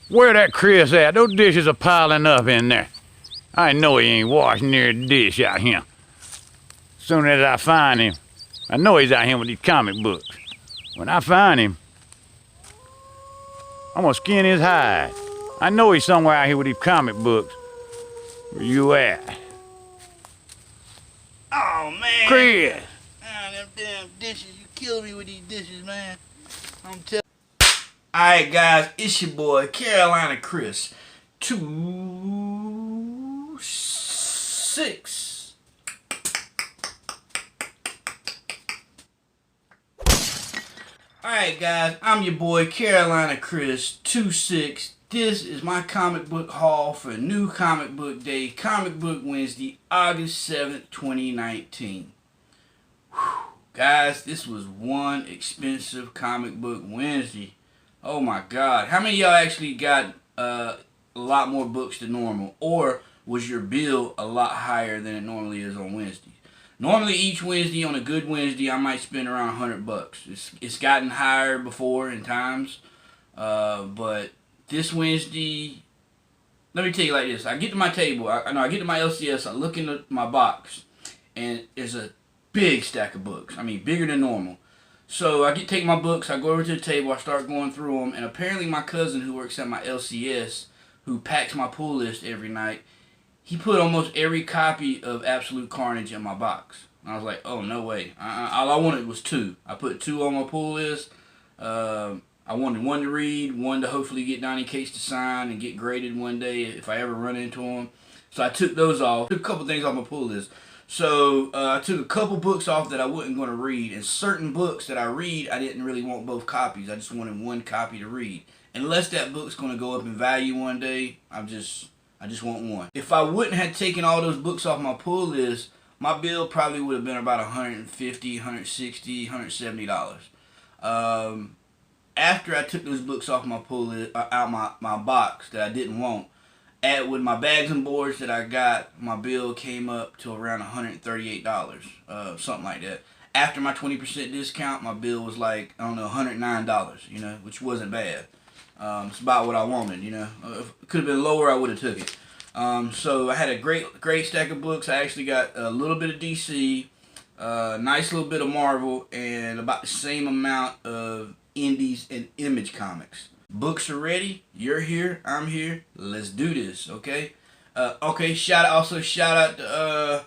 Where that Chris at? Those dishes are piling up in there. I know he ain't washing near the dish out here. Soon as I find him, I know he's out here with these comic books. When I find him, I'm gonna skin his hide. I know he's somewhere out here with these comic books. Where you at? Oh, man. Chris! Ah, them damn dishes. You killed me with these dishes, man. I'm telling. Alright, guys. It's your boy, CarolinaChris26. Alright, guys. I'm your boy, CarolinaChris26. This is my comic book haul for New Comic Book Day, Comic Book Wednesday, August 7th, 2019. Whew. Guys, this was one expensive Comic Book Wednesday. Oh my God. How many of y'all actually got a lot more books than normal? Or was your bill a lot higher than it normally is on Wednesday? Normally each Wednesday, on a good Wednesday, I might spend around $100. It's gotten higher before in times. But this Wednesday, let me tell you like this. I get to my table, I get to my LCS, I look into my box, and there's a big stack of books. I mean, bigger than normal. So I take my books, I go over to the table, I start going through them, and apparently my cousin who works at my LCS, who packs my pull list every night, he put almost every copy of Absolute Carnage in my box. And I was like, oh, no way. All I wanted was 2. I put 2 on my pull list. I wanted 1 to read, 1 to hopefully get Donnie Cates to sign and get graded one day if I ever run into him. So I took those off. Took a couple things off my pull list. So I took a couple books off that I wasn't going to read. And certain books that I read, I didn't really want both copies. I just wanted 1 copy to read. Unless that book's going to go up in value one day, I just want 1. If I wouldn't have taken all those books off my pull list, my bill probably would have been about $150, $160, $170. After I took those books off my pull list, out my box that I didn't want, with my bags and boards that I got, my bill came up to around $138, something like that. After my 20% discount, my bill was like, I don't know, $109, you know, which wasn't bad. It's about what I wanted, you know. If it could have been lower, I would have took it. So I had a great stack of books. I actually got a little bit of DC, nice little bit of Marvel, and about the same amount of Indies and Image Comics. Books are ready. You're here. I'm here. Let's do this, okay? Okay, shout out to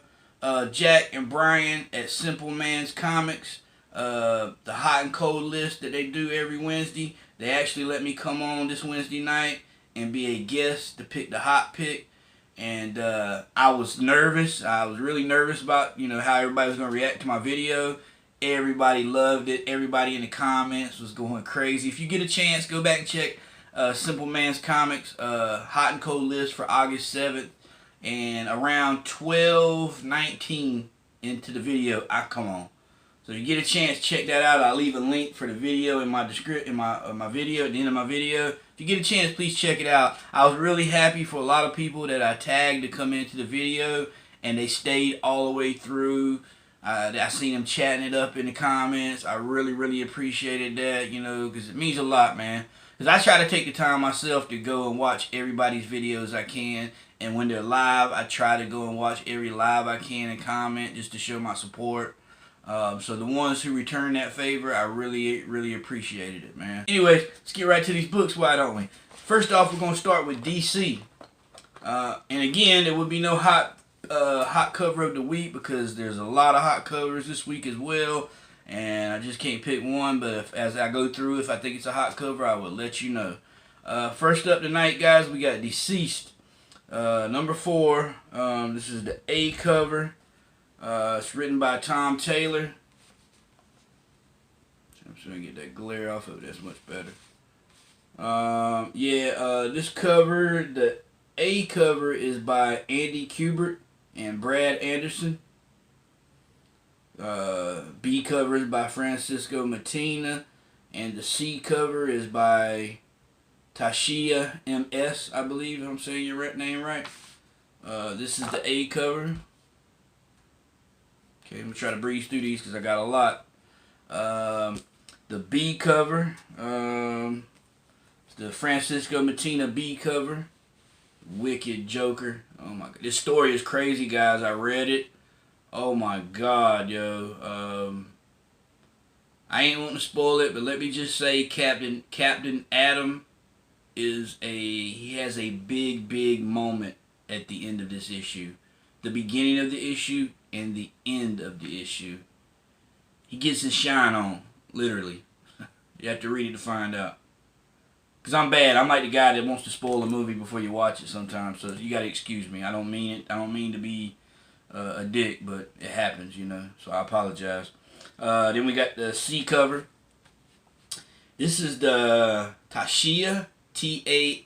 Jack and Brian at Simpleman's Comics. The hot and cold list that they do every Wednesday. They actually let me come on this Wednesday night and be a guest to pick the hot pick. And I was nervous. I was really nervous about, you know, how everybody was going to react to my video. Everybody loved it. Everybody in the comments was going crazy. If you get a chance, go back and check Simpleman's Comics hot and cold list for August 7th. And around 12:19 into the video, I come on. So if you get a chance, check that out. I'll leave a link for the video in my description, my video, at the end of my video. If you get a chance, please check it out. I was really happy for a lot of people that I tagged to come into the video, and they stayed all the way through. I seen them chatting it up in the comments. I really appreciated that, you know, because it means a lot, man. Because I try to take the time myself to go and watch everybody's videos I can. And when they're live, I try to go and watch every live I can and comment just to show my support. So the ones who returned that favor, I really appreciated it, man. Anyways, let's get right to these books, why don't we? First off, we're going to start with DC. And again, there would be no hot cover of the week because there's a lot of hot covers this week as well, and I just can't pick one. But as I go through, if I think it's a hot cover, I will let you know. First up tonight, guys, we got Deceased, number 4. This is the A cover. It's written by Tom Taylor. I'm just gonna get that glare off of it. That's much better. This cover, the A cover, is by Andy Kubert and Brad Anderson. B cover is by Francisco Matina, and the C cover is by Tashia M.S., I believe, if I'm saying your name right. This is the A cover. Okay, I'm going to try to breeze through these because I got a lot. The B cover It's the Francisco Mattina B cover. Wicked Joker. Oh my god. This story is crazy, guys. I read it. Oh my god, yo. I ain't wanting to spoil it, but let me just say Captain Adam he has a big moment at the end of this issue. The beginning of the issue and the end of the issue. He gets his shine on, literally. You have to read it to find out. Because I'm bad. I'm like the guy that wants to spoil a movie before you watch it sometimes. So you got to excuse me. I don't mean it. I don't mean to be a dick, but it happens, you know. So I apologize. Then we got the C cover. This is the Tasia, Tasia,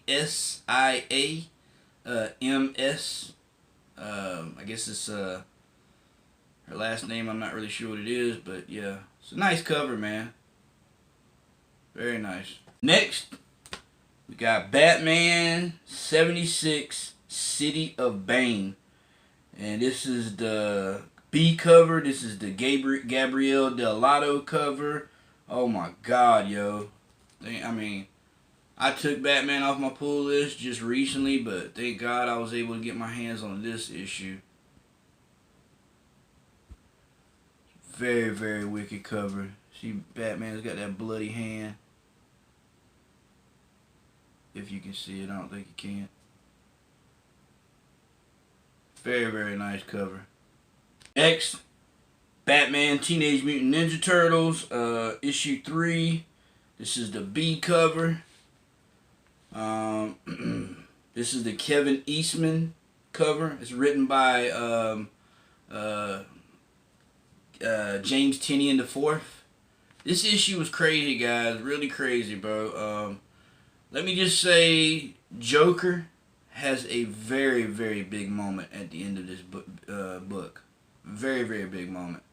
MS. I guess it's her last name. I'm not really sure what it is, but yeah. It's a nice cover, man. Very nice. Next, we got Batman 76, City of Bane. And this is the B cover. This is the Gabriel Dell'Otto cover. Oh my god, yo. I mean, I took Batman off my pull list just recently, but thank God I was able to get my hands on this issue. Very wicked cover. See, Batman's got that bloody hand. If you can see it, I don't think you can. Very nice cover. Next, Batman Teenage Mutant Ninja Turtles, issue 3. This is the B cover. This is the Kevin Eastman cover. It's written by James Tynion IV. This issue was crazy, guys. Really crazy, bro. Let me just say, Joker has a very big moment at the end of this book. Very big moment.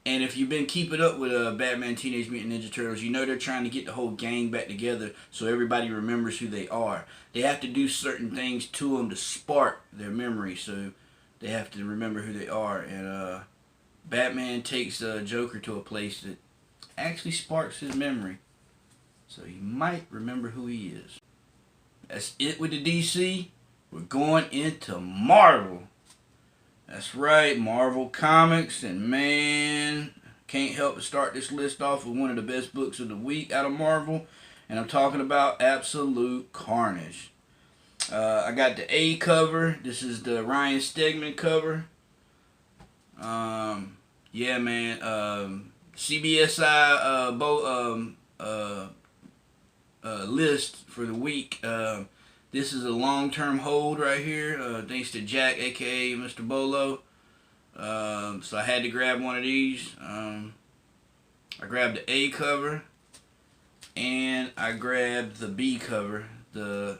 And if you've been keeping up with Batman Teenage Mutant Ninja Turtles, you know they're trying to get the whole gang back together so everybody remembers who they are. They have to do certain things to them to spark their memory, so they have to remember who they are. And Batman takes Joker to a place that actually sparks his memory, so he might remember who he is. That's it with the DC. We're going into Marvel. That's right, Marvel Comics, and man, can't help but start this list off with one of the best books of the week out of Marvel, and I'm talking about Absolute Carnage. I got the A cover. This is the Ryan Stegman cover. Yeah, man. CBSI list for the week. This is a long-term hold right here, thanks to Jack, aka Mr. Bolo. So I had to grab one of these. I grabbed the A cover, and I grabbed the B cover, the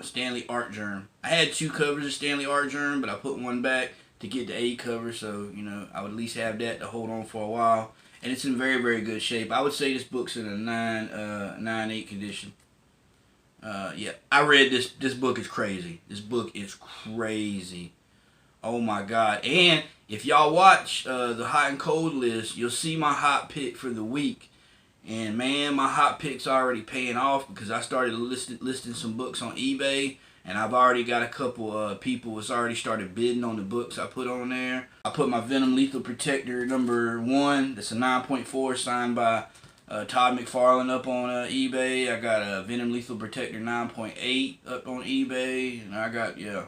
Stanley Art Germ. I had 2 covers of Stanley Art Germ, but I put one back to get the A cover, so you know I would at least have that to hold on for a while. And it's in very good shape. I would say this book's in a 9.8 condition. Yeah, I read this. This book is crazy. This book is crazy. Oh my god. And if y'all watch the hot and cold list, you'll see my hot pick for the week. And man, my hot pick's already paying off because I started listing some books on eBay. And I've already got a couple people that's already started bidding on the books I put on there. I put my Venom Lethal Protector #1. That's a 9.4 signed by Todd McFarlane up on eBay. I got a Venom Lethal Protector 9.8 up on eBay. And I got, yeah.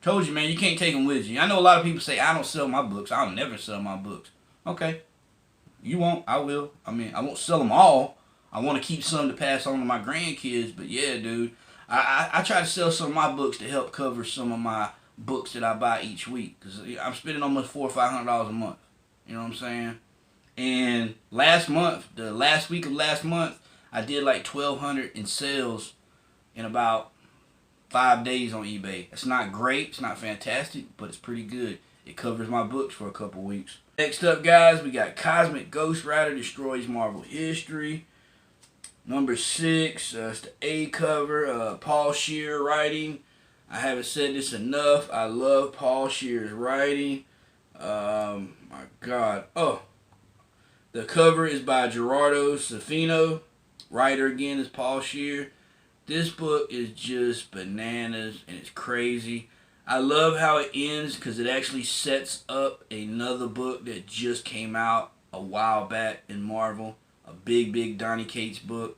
Told you, man, you can't take them with you. I know a lot of people say, I don't sell my books. I'll never sell my books. Okay. You won't. I will. I mean, I won't sell them all. I want to keep some to pass on to my grandkids. But yeah, dude. I try to sell some of my books to help cover some of my books that I buy each week. Because I'm spending almost $400 or $500 a month. You know what I'm saying? And last month, the last week of last month, I did like 1,200 in sales in about 5 days on eBay. It's not great, it's not fantastic, but it's pretty good. It covers my books for a couple weeks. Next up, guys, we got Cosmic Ghost Rider Destroys Marvel History. #6, it's the A cover, Paul Scheer writing. I haven't said this enough. I love Paul Scheer's writing. My God. Oh, the cover is by Gerardo Safino. Writer again is Paul Scheer. This book is just bananas and it's crazy. I love how it ends because it actually sets up another book that just came out a while back in Marvel. A big Donny Cates book.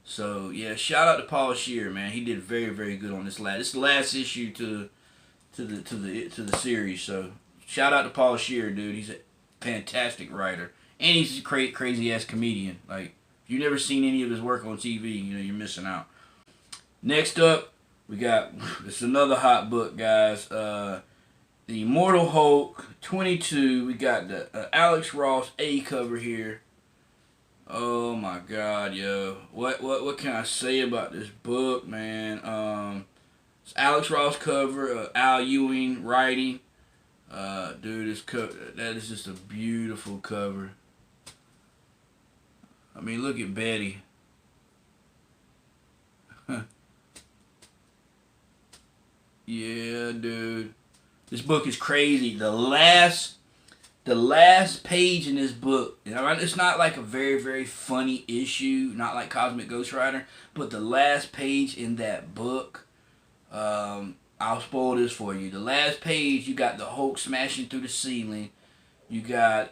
So yeah, shout out to Paul Scheer, man. He did very good on this last. This is the last issue to the series. So shout out to Paul Scheer, dude. He's a fantastic writer, and he's a crazy ass comedian. Like, if you've never seen any of his work on TV, you know you're missing out. Next up, we got this another hot book, guys. The Immortal Hulk 22. We got the Alex Ross A cover here. Oh my God, yo! What can I say about this book, man? It's Alex Ross cover, Al Ewing writing. Dude, that is just a beautiful cover. I mean, look at Betty. Yeah, dude. This book is crazy. The last page in this book, it's not like a very funny issue, not like Cosmic Ghost Rider, but the last page in that book, I'll spoil this for you. The last page, you got the Hulk smashing through the ceiling. You got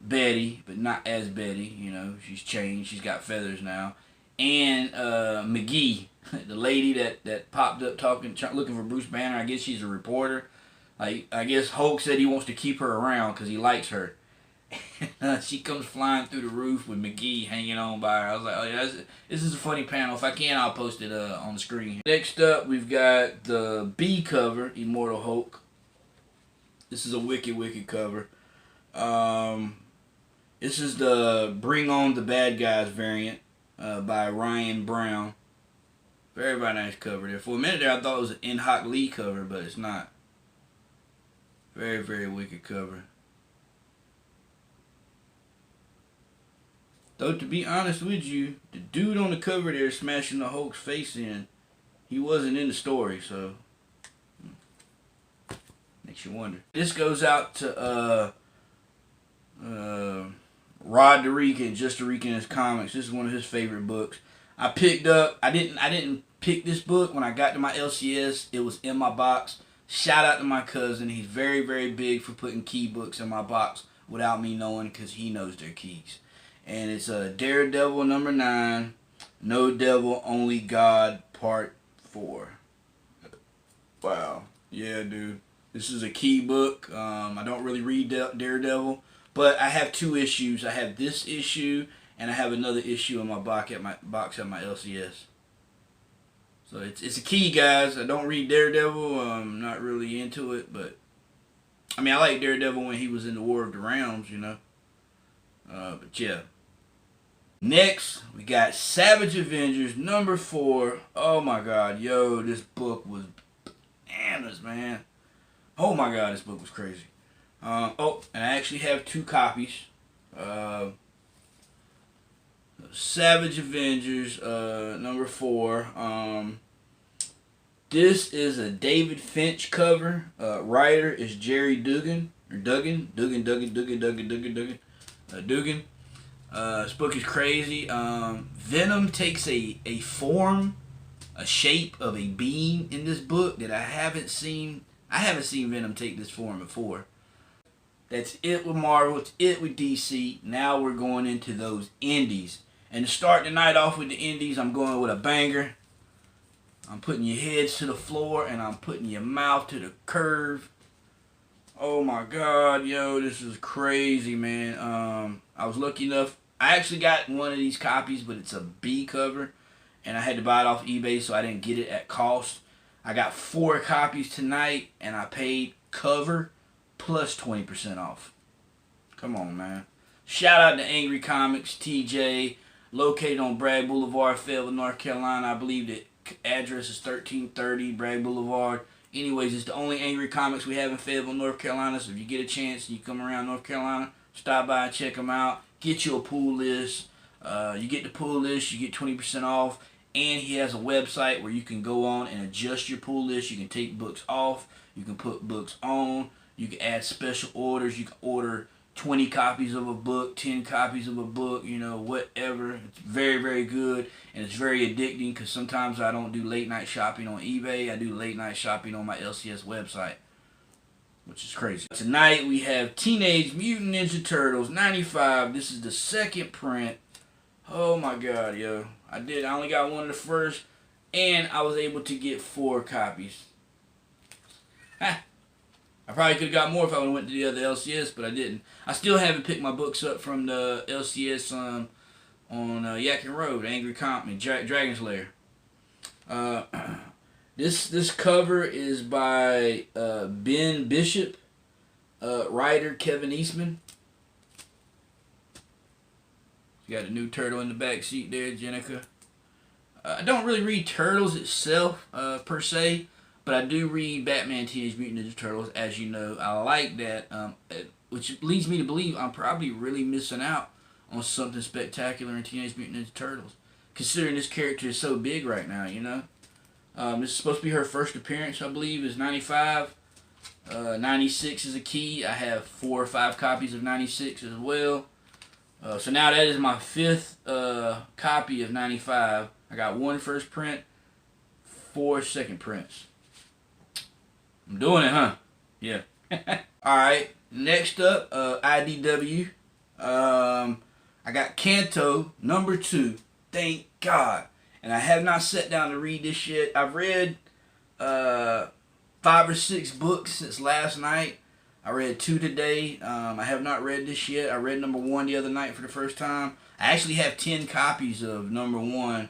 Betty, but not as Betty, you know, she's changed, she's got feathers now. And McGee, the lady that popped up looking for Bruce Banner. I guess she's a reporter. Like, I guess Hulk said he wants to keep her around because he likes her. She comes flying through the roof with McGee hanging on by her. I was like, oh yeah, this is a funny panel. If I can, I'll post it on the screen. Next up, we've got the B cover, Immortal Hulk. This is a wicked cover. This is the Bring On the Bad Guys variant by Ryan Brown. Very nice cover there. For a minute there, I thought it was an In-Hawk Lee cover, but it's not. Very wicked cover. Though, to be honest with you, the dude on the cover there smashing the Hulk's face in, he wasn't in the story, so makes you wonder. This goes out to Rod the RICAN, Just the RICAN Comics. This is one of his favorite books. I didn't pick this book when I got to my LCS. It was in my box. Shout out to my cousin. He's very big for putting key books in my box without me knowing, because he knows their keys. And it's Daredevil #9, No Devil, Only God, Part 4. Wow. Yeah, dude. This is a key book. I don't really read Daredevil, but I have 2 issues. I have this issue, and I have another issue in my box at my LCS. So it's a key, guys. I don't read Daredevil. I'm not really into it, but I mean, I like Daredevil when he was in the War of the Realms, you know. But yeah. Next, we got Savage Avengers #4. Oh my God, yo, this book was bananas, man. Oh my God, this book was crazy. Oh, and I actually have 2 copies. Savage Avengers #4. This is a David Finch cover. Writer is Jerry Dugan. Dugan. This book is crazy. Venom takes a form, a shape of a being in this book that I haven't seen. I haven't seen Venom take this form before. That's it with Marvel. It's it with DC. Now we're going into those indies. And to start the night off with the indies, I'm going with a banger. I'm putting your heads to the floor and I'm putting your mouth to the curve. Oh my God, yo, this is crazy, man. I was lucky enough. I actually got one of these copies, but it's a B cover, and I had to buy it off eBay, so I didn't get it at cost. I got 4 copies tonight, and I paid cover plus 20% off. Come on, man. Shout out to Angry Comics, TJ, located on Bragg Boulevard, Fayetteville, North Carolina. I believe the address is 1330 Bragg Boulevard. Anyways, it's the only Angry Comics we have in Fayetteville, North Carolina. So if you get a chance and you come around North Carolina, stop by and check them out. Get you a pull list. You get the pull list, you get 20% off. And he has a website where you can go on and adjust your pull list. You can take books off. You can put books on. You can add special orders. You can order 20 copies of a book, 10 copies of a book, you know, whatever. It's very, very good, and it's very addicting because sometimes I don't do late night shopping on eBay. I do late night shopping on my LCS website, which is crazy. Tonight we have Teenage Mutant Ninja Turtles 95. This is the second print. Oh my god, yo. I only got one of the first, and I was able to get 4 copies. Ha! I probably could have got more if I would have went to the other LCS, but I didn't. I still haven't picked my books up from the LCS on Yakin Road, Angry Company, Dragon's Lair. This cover is by Ben Bishop, writer Kevin Eastman. You got a new turtle in the back seat there, Jenica. I don't really read Turtles itself, per se. But I do read Batman Teenage Mutant Ninja Turtles, as you know. I like that, which leads me to believe I'm probably really missing out on something spectacular in Teenage Mutant Ninja Turtles, considering this character is so big right now, you know. This is supposed to be her first appearance, I believe, is 95. 96 is a key. I have 4 or 5 copies of 96 as well. So now that is my 5th copy of 95. I got 1 first print, 4 second prints. I'm doing it, huh? Yeah. Alright, next up, IDW. I got Kanto number 2. Thank God. And I have not sat down to read this yet. I've read 5 or 6 books since last night. I read 2 today. I have not read this yet. I read number 1 the other night for the first time. I actually have 10 copies of number 1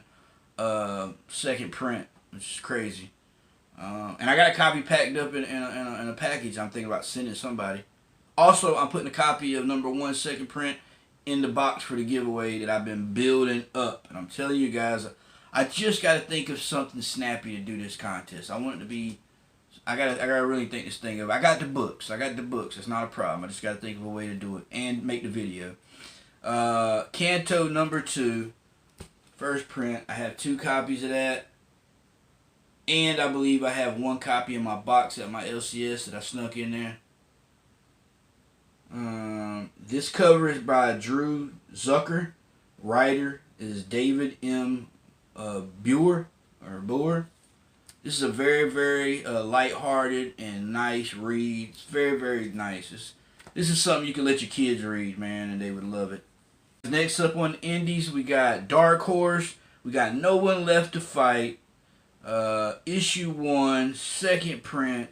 second print, which is crazy. And I got a copy packed up in a package I'm thinking about sending somebody. Also, I'm putting a copy of number 1 second print in the box for the giveaway that I've been building up. And I'm telling you guys, I just got to think of something snappy to do this contest. I want it to be, I gotta really think this thing of. I got the books. It's not a problem. I just got to think of a way to do it and make the video. Kanto number 2, first print. I have 2 copies of that. And I believe I have 1 copy in my box at my LCS that I snuck in there. This cover is by Drew Zucker. Writer is David M. Boer. This is a very, very lighthearted and nice read. It's very, very nice. This is something you can let your kids read, man, and they would love it. Next up on Indies, we got Dark Horse. We got No One Left to Fight. Issue 1, second print.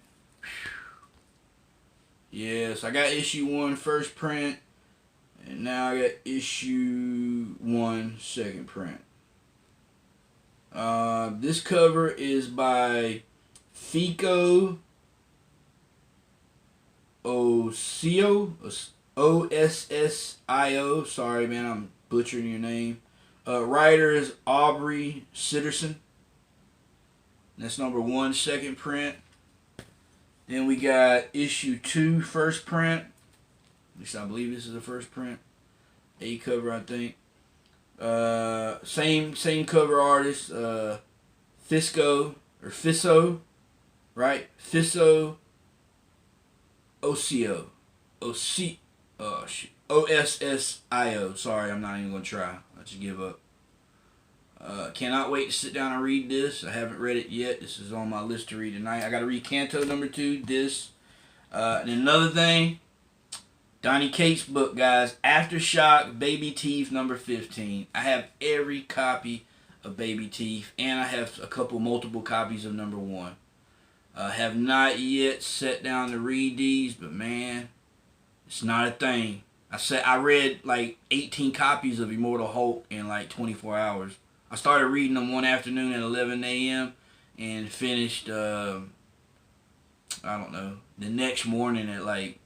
Yes, I got issue 1 first print, and now I got issue 1 second print. This cover is by Fico Ossio, O-S-S-I-O. Sorry, man, I'm butchering your name. Writer is Aubrey Sitterson. That's number 1 second print. Then we got issue 2 first print. At least I believe this is the first print. A cover, I think. Same cover artist. Fisso, right? Fisso Ossio. O-S-S-I-O. Sorry, I'm not even gonna try. I just give up. Cannot wait to sit down and read this. I haven't read it yet. This is on my list to read tonight. I got to read Kanto number 2, this. And another thing, Donnie Cates' book, guys. Aftershock, Baby Teeth number 15. I have every copy of Baby Teeth, and I have a couple multiple copies of number 1. I have not yet sat down to read these, but man, it's not a thing. I read like 18 copies of Immortal Hulk in like 24 hours. I started reading them one afternoon at 11 a.m. and finished, I don't know, the next morning at like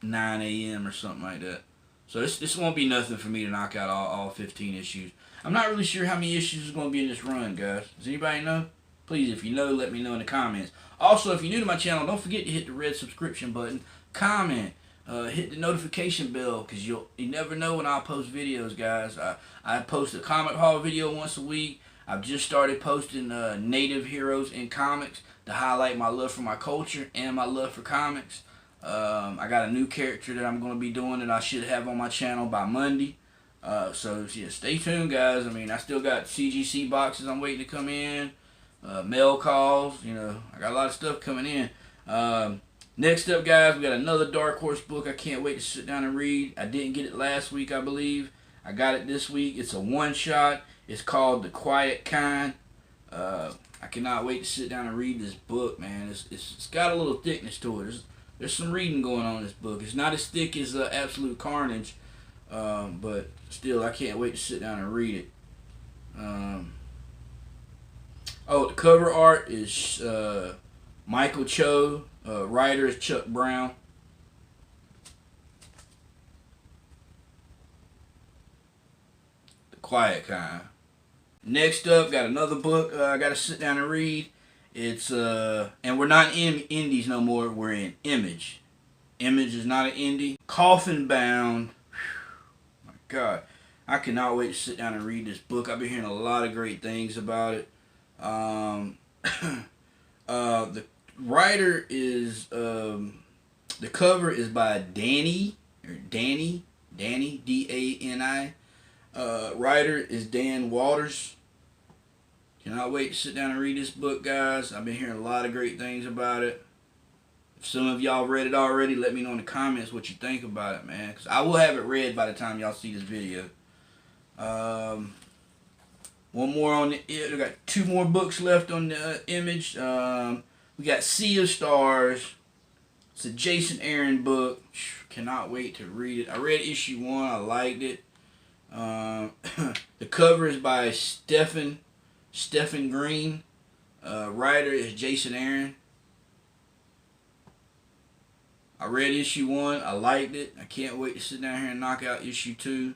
9 a.m. or something like that. So this won't be nothing for me to knock out all 15 issues. I'm not really sure how many issues is going to be in this run, guys. Does anybody know? Please, if you know, let me know in the comments. Also, if you're new to my channel, don't forget to hit the red subscription button, comment, hit the notification bell, because you never know when I'll post videos, guys. I post a comic haul video once a week. I've just started posting native heroes in comics to highlight my love for my culture and my love for comics. I got a new character that I'm going to be doing that I should have on my channel by Monday. So yeah, stay tuned, guys. I mean, I still got CGC boxes I'm waiting to come in. Mail calls, you know, I got a lot of stuff coming in. Next up, guys, we got another Dark Horse book I can't wait to sit down and read. I didn't get it last week, I believe. I got it this week. It's a one-shot. It's called The Quiet Kind. I cannot wait to sit down and read this book, man. It's got a little thickness to it. There's some reading going on in this book. It's not as thick as Absolute Carnage, but still, I can't wait to sit down and read it. Oh, the cover art is Michael Cho. Writer is Chuck Brown. The Quiet Kind. Next up, got another book I got to sit down and read. It's and we're not in indies no more. We're in Image. Image is not an indie. Coffin Bound. Whew, my God, I cannot wait to sit down and read this book. I've been hearing a lot of great things about it. The writer is the cover is by Danny D-A-N-I. Writer is Dan Waters. Cannot wait to sit down and read this book, guys. I've been hearing a lot of great things about it. If some of y'all read it already, let me know in the comments what you think about it, man. Because I will have it read by the time y'all see this video. One more on the... We got 2 more books left on the Image. We got Sea of Stars. It's a Jason Aaron book. Cannot wait to read it. I read issue 1. I liked it. The cover is by Stephen Green. Writer is Jason Aaron. I read issue 1. I liked it. I can't wait to sit down here and knock out issue 2,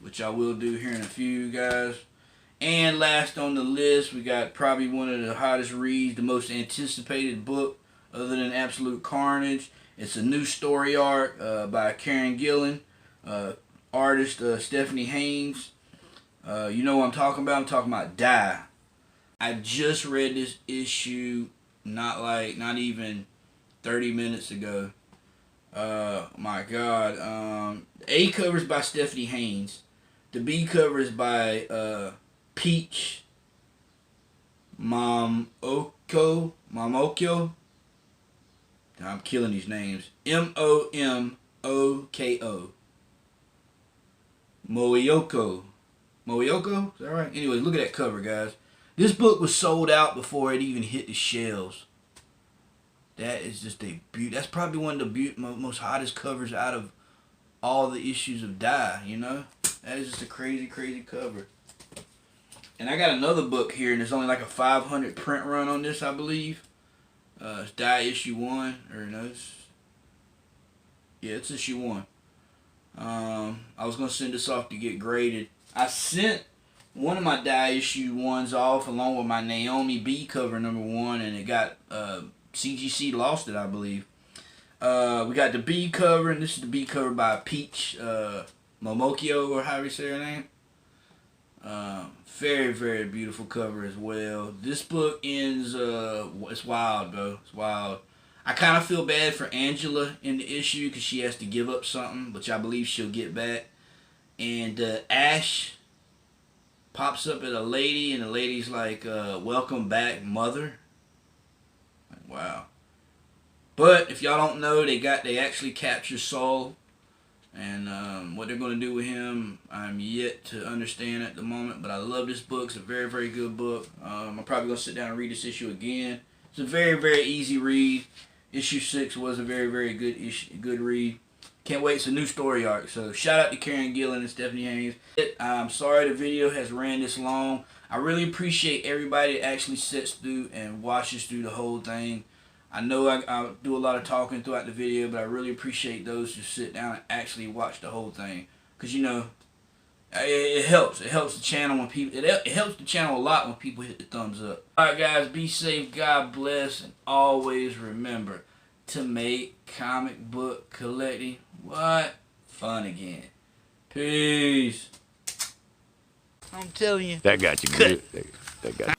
which I will do here in a few, guys. And last on the list, we got probably one of the hottest reads, the most anticipated book other than Absolute Carnage. It's a new story arc by Karen Gillan, artist Stephanie Haynes. You know what I'm talking about? I'm talking about Die. I just read this issue not even 30 minutes ago. My God. The A cover is by Stephanie Haynes. The B cover is by Peach Momoko. I'm killing these names. M-O-M-O-K-O. Moyoko. Is that right? Anyway, look at that cover, guys. This book was sold out before it even hit the shelves. That is just a beauty. That's probably one of the most hottest covers out of all the issues of Die, you know? That is just a crazy, crazy cover. And I got another book here, and there's only like a 500 print run on this, I believe. It's Die issue 1, or no, it's issue 1. I was going to send this off to get graded. I sent one of my Die issue 1s off along with my Naomi B cover number 1, and it got, CGC lost it, I believe. We got the B cover, and this is the B cover by Peach Momokyo, or however you say her name. Very, very beautiful cover as well. This book ends, it's wild, bro. It's wild. I kind of feel bad for Angela in the issue because she has to give up something, which I believe she'll get back. And Ash pops up at a lady, and the lady's like, welcome back, mother. Like, wow. But if y'all don't know, they actually captured Saul. And what they're going to do with him, I'm yet to understand at the moment. But I love this book. It's a very, very good book. I'm probably going to sit down and read this issue again. It's a very, very easy read. Issue 6 was a very, very good read. Can't wait. It's a new story arc. So shout out to Karen Gillan and Stephanie Haynes. I'm sorry the video has ran this long. I really appreciate everybody that actually sits through and watches through the whole thing. I know I do a lot of talking throughout the video, but I really appreciate those who sit down and actually watch the whole thing. Because, you know, it helps. It helps the channel when people... It helps the channel a lot when people hit the thumbs up. Alright, guys. Be safe. God bless. And always remember to make comic book collecting, what? Fun again. Peace. I'm telling you. That got you good. That got you.